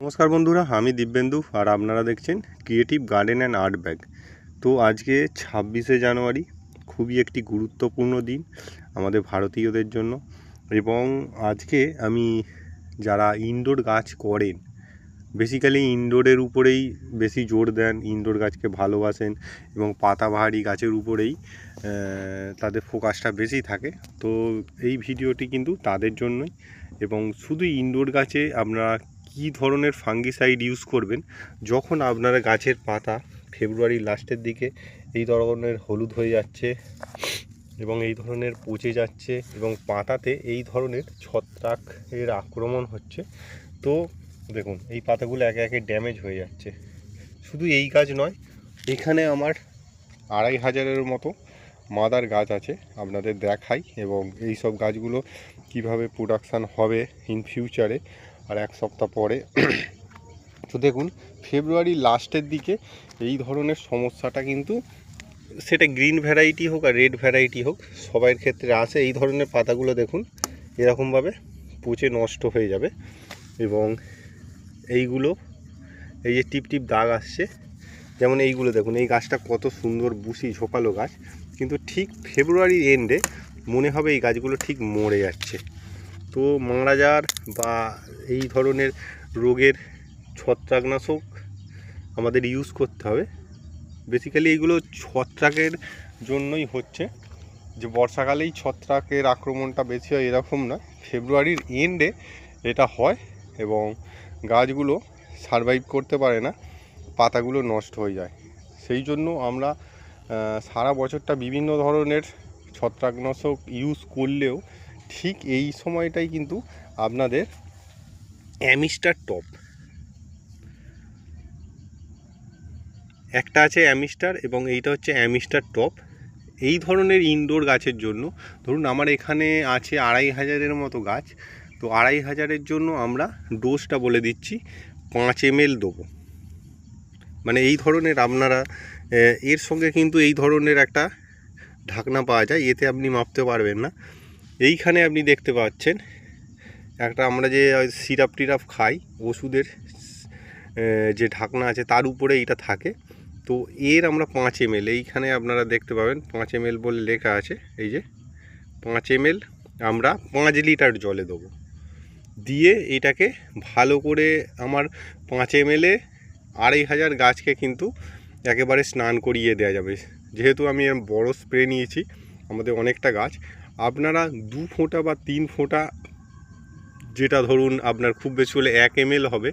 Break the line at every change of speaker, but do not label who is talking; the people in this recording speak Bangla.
নমস্কার বন্ধুরা, আমি দিব্যেন্দু আর আপনারা দেখছেন creative garden and art bag. তো আজকে 26শে জানুয়ারি, খুবই একটি গুরুত্বপূর্ণ দিন আমাদের ভারতীয়দের জন্য। এবং আজকে আমি যারা ইনডোর গাছ করেন, বেসিক্যালি ইনডোরের উপরেই বেশি জোর দেন, ইনডোর গাছকে ভালোবাসেন এবং পাতাবাহারি গাছের উপরেই তাদের ফোকাসটা বেশি থাকে, তো এই ভিডিওটি কিন্তু তাদের জন্যই। এবং শুধু ইনডোর গাছে আপনারা কী ধরনের ফাঙ্গিসাইড ইউজ করবেন যখন আপনারা গাছের পাতা ফেব্রুয়ারির লাস্টের দিকে এই ধরনের হলুদ হয়ে যাচ্ছে এবং এই ধরনের পচে যাচ্ছে এবং পাতাতে এই ধরনের ছত্রাকের আক্রমণ হচ্ছে। তো দেখুন, এই পাতাগুলো একে একে ড্যামেজ হয়ে যাচ্ছে। শুধু এই গাছ নয়, এখানে আমার 2500-এর মতো মাদার গাছ আছে, আপনাদের দেখাই এবং এই সব গাছগুলো কিভাবে প্রোডাকশান হবে ইন ফিউচারে আর এক সপ্তাহ পরে। তো দেখুন, ফেব্রুয়ারির লাস্টের দিকে এই ধরনের সমস্যাটা কিন্তু, সেটা গ্রিন ভ্যারাইটি হোক আর রেড ভ্যারাইটি হোক, সবার ক্ষেত্রে আসে। এই ধরনের পাতাগুলো দেখুন এরকমভাবে পচে নষ্ট হয়ে যাবে এবং এইগুলো, এই যে টিপ টিপ দাগ আসছে, যেমন এইগুলো দেখুন, এই গাছটা কত সুন্দর বুশি ঝোপালো গাছ, কিন্তু ঠিক ফেব্রুয়ারির এন্ডে মনে হবে এই গাছগুলো ঠিক মরে যাচ্ছে। তো মারা যাওয়ার বা এই ধরনের রোগের ছত্রাকনাশক আমাদের ইউজ করতে হবে। বেসিক্যালি এইগুলো ছত্রাকের জন্যই হচ্ছে, যে বর্ষাকালেই ছত্রাকের আক্রমণটা বেশি হয় এরকম নয়, ফেব্রুয়ারির এন্ডে এটা হয় এবং গাছগুলো সারভাইভ করতে পারে না, পাতাগুলো নষ্ট হয়ে যায়। সেই জন্য আমরা সারা বছরটা বিভিন্ন ধরনের ছত্রাকনাশক ইউজ করলেও ঠিক এই সময়টাই কিন্তু আপনাদের অ্যামিস্টার টপ, একটা আছে অ্যামিস্টার এবং এইটা হচ্ছে অ্যামিস্টার টপ, এই ধরনের ইনডোর গাছের জন্য। ধরুন আমার এখানে আছে 2500-এর মতো গাছ, তো 2500-এর জন্য আমরা ডোজটা বলে দিচ্ছি 5 ml দেবো। মানে এই ধরনের আপনারা এর সঙ্গে কিন্তু এই ধরনের একটা ঢাকনা পাওয়া যায়, এতে আপনি মাপতে পারবেন না। এইখানে আপনি দেখতে পাচ্ছেন একটা, আমরা যে সিরাপ টিরাপ খাই, ওষুধের যে ঢাকনা আছে তার উপরে এইটা থাকে। তো এর আমরা 5 ml, এইখানে আপনারা দেখতে পাবেন 5 ml বলে লেখা আছে, এই যে 5 ml আমরা 5 লিটার জলে দেবো। দিয়ে এটাকে ভালো করে আমার 5 ml-এ 2500 গাছকে কিন্তু একেবারে স্নান করিয়ে দেওয়া যাবে। যেহেতু আমি বড় স্প্রে নিয়েছি, আমাদের অনেকটা গাছ, আপনারা 2 ফোঁটা বা 3 ফোঁটা, যেটা ধরুন আপনার খুব বেশি হলে 1 ml হবে,